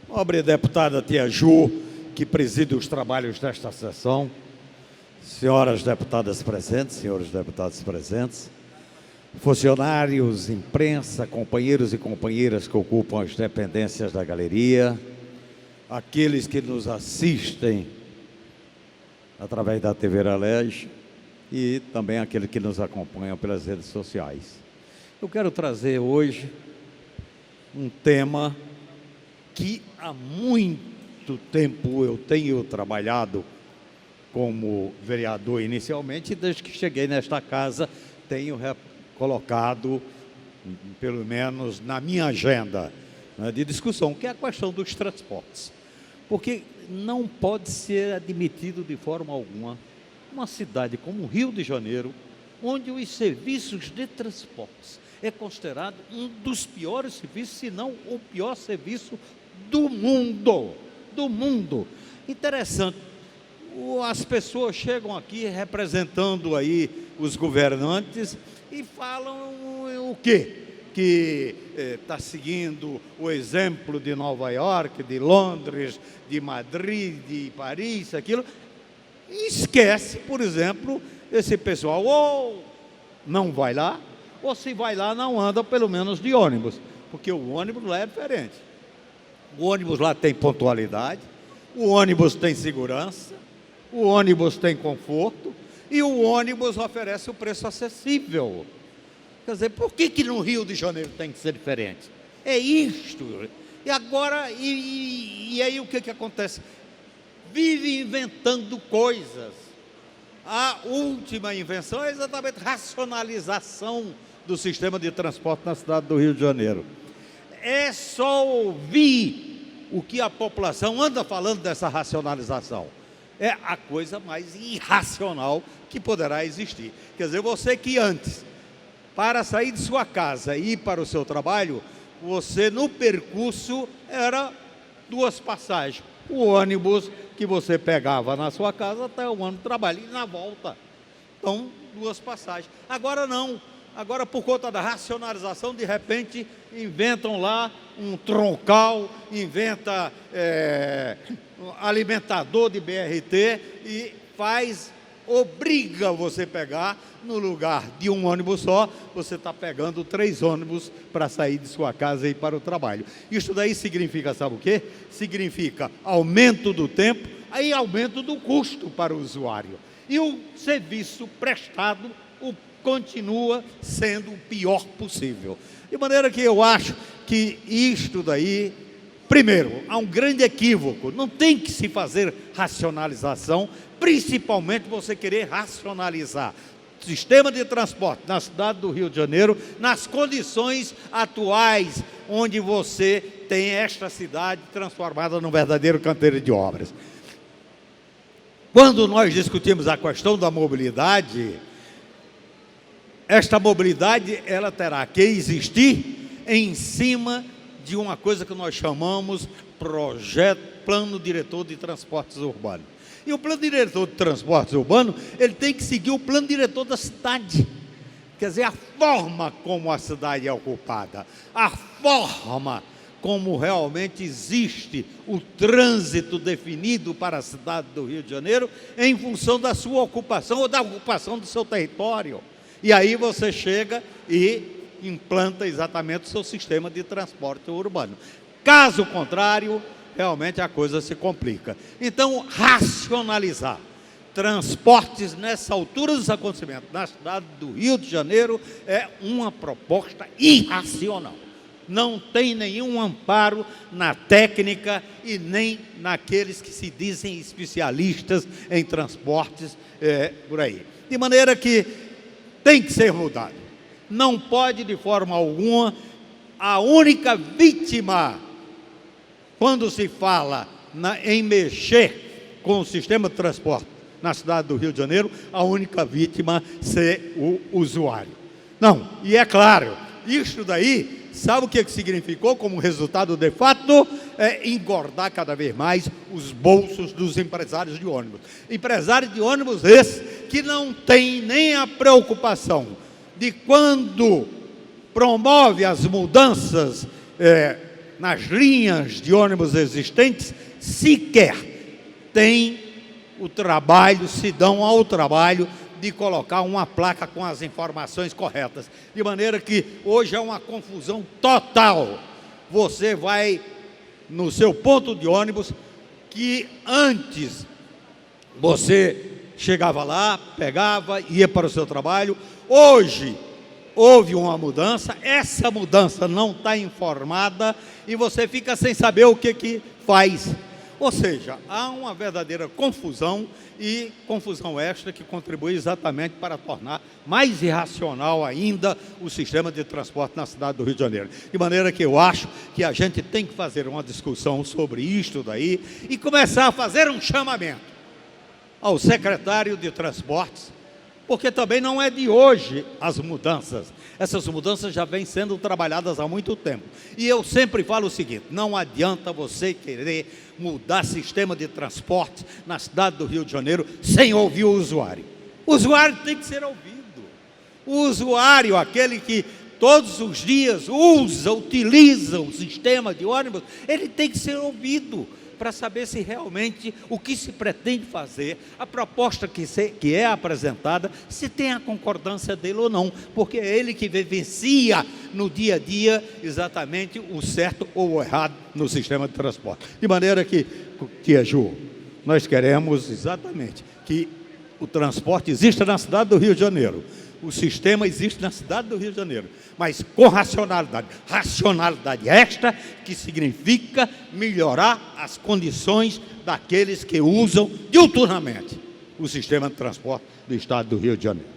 Nobre deputada Tia Ju, que preside os trabalhos desta sessão, senhoras deputadas presentes, senhores deputados presentes, funcionários, imprensa, companheiros e companheiras que ocupam as dependências da galeria, aqueles que nos assistem através da TV Relege e também aqueles que nos acompanham pelas redes sociais. Eu quero trazer hoje um tema que há muito tempo eu tenho trabalhado como vereador inicialmente, e desde que cheguei nesta casa tenho colocado, pelo menos na minha agenda, né, de discussão, que é a questão dos transportes. Porque não pode ser admitido de forma alguma uma cidade como o Rio de Janeiro, onde os serviços de transportes é considerado um dos piores serviços, se não o pior serviço do mundo. Do mundo. Interessante, as pessoas chegam aqui representando aí os governantes e falam o quê? Que está seguindo o exemplo de Nova York, de Londres, de Madrid, de Paris, aquilo. E esquece, por exemplo, esse pessoal ou não vai lá, ou se vai lá não anda pelo menos de ônibus, porque o ônibus lá é diferente. O ônibus lá tem pontualidade, o ônibus tem segurança, o ônibus tem conforto e o ônibus oferece o preço acessível. Quer dizer, por que no Rio de Janeiro tem que ser diferente? É isto. E agora, e aí o que acontece? Vive inventando coisas. A última invenção é exatamente a racionalização do sistema de transporte na cidade do Rio de Janeiro. É só ouvir o que a população anda falando dessa racionalização. É a coisa mais irracional que poderá existir. Quer dizer, você que antes, para sair de sua casa e ir para o seu trabalho, você no percurso era 2 passagens. O ônibus que você pegava na sua casa até o ônibus do trabalho e na volta. Então, 2 passagens. Agora não. Agora, por conta da racionalização, de repente, inventam lá um troncal, inventa alimentador de BRT e obriga você a pegar, no lugar de um ônibus só, você está pegando 3 ônibus para sair de sua casa e ir para o trabalho. Isso daí significa, sabe o quê? Significa aumento do tempo e aumento do custo para o usuário. E o serviço prestado continua sendo o pior possível. De maneira que eu acho que isto daí, primeiro, há um grande equívoco, não tem que se fazer racionalização, principalmente você querer racionalizar o sistema de transporte na cidade do Rio de Janeiro, nas condições atuais, onde você tem esta cidade transformada num verdadeiro canteiro de obras. Quando nós discutimos a questão da mobilidade, esta mobilidade, ela terá que existir em cima de uma coisa que nós chamamos Plano Diretor de Transportes Urbanos. E o Plano Diretor de Transportes Urbanos, ele tem que seguir o Plano Diretor da cidade. Quer dizer, a forma como a cidade é ocupada, a forma como realmente existe o trânsito definido para a cidade do Rio de Janeiro em função da sua ocupação ou da ocupação do seu território. E aí você chega e implanta exatamente o seu sistema de transporte urbano. Caso contrário, realmente a coisa se complica. Então, racionalizar transportes nessa altura dos acontecimentos na cidade do Rio de Janeiro é uma proposta irracional. Não tem nenhum amparo na técnica e nem naqueles que se dizem especialistas em transportes por aí. De maneira que tem que ser mudado. Não pode, de forma alguma, a única vítima, quando se fala em mexer com o sistema de transporte na cidade do Rio de Janeiro, a única vítima ser o usuário. Não, e é claro, isso daí, sabe o que significou como resultado de fato? É engordar cada vez mais os bolsos dos empresários de ônibus. Empresários de ônibus esses que não têm nem a preocupação de quando promove as mudanças nas linhas de ônibus existentes, sequer tem o trabalho, se dão ao trabalho de colocar uma placa com as informações corretas. De maneira que hoje é uma confusão total. Você vai no seu ponto de ônibus, que antes você chegava lá, pegava, ia para o seu trabalho. Hoje houve uma mudança, essa mudança não está informada e você fica sem saber o que faz. Ou seja, há uma verdadeira confusão, e confusão esta que contribui exatamente para tornar mais irracional ainda o sistema de transporte na cidade do Rio de Janeiro. De maneira que eu acho que a gente tem que fazer uma discussão sobre isto daí e começar a fazer um chamamento ao secretário de Transportes, porque também não é de hoje as mudanças. Essas mudanças já vêm sendo trabalhadas há muito tempo. E eu sempre falo o seguinte: não adianta você querer mudar sistema de transporte na cidade do Rio de Janeiro sem ouvir o usuário. O usuário tem que ser ouvido. O usuário, aquele que todos os dias utiliza o sistema de ônibus, ele tem que ser ouvido para saber se realmente o que se pretende fazer, a proposta que é apresentada, se tem a concordância dele ou não, porque é ele que vivencia no dia a dia exatamente o certo ou o errado no sistema de transporte. De maneira que, tia Ju, nós queremos exatamente que o transporte exista na cidade do Rio de Janeiro. O sistema existe na cidade do Rio de Janeiro, mas com racionalidade. Racionalidade esta que significa melhorar as condições daqueles que usam diuturnamente o sistema de transporte do estado do Rio de Janeiro.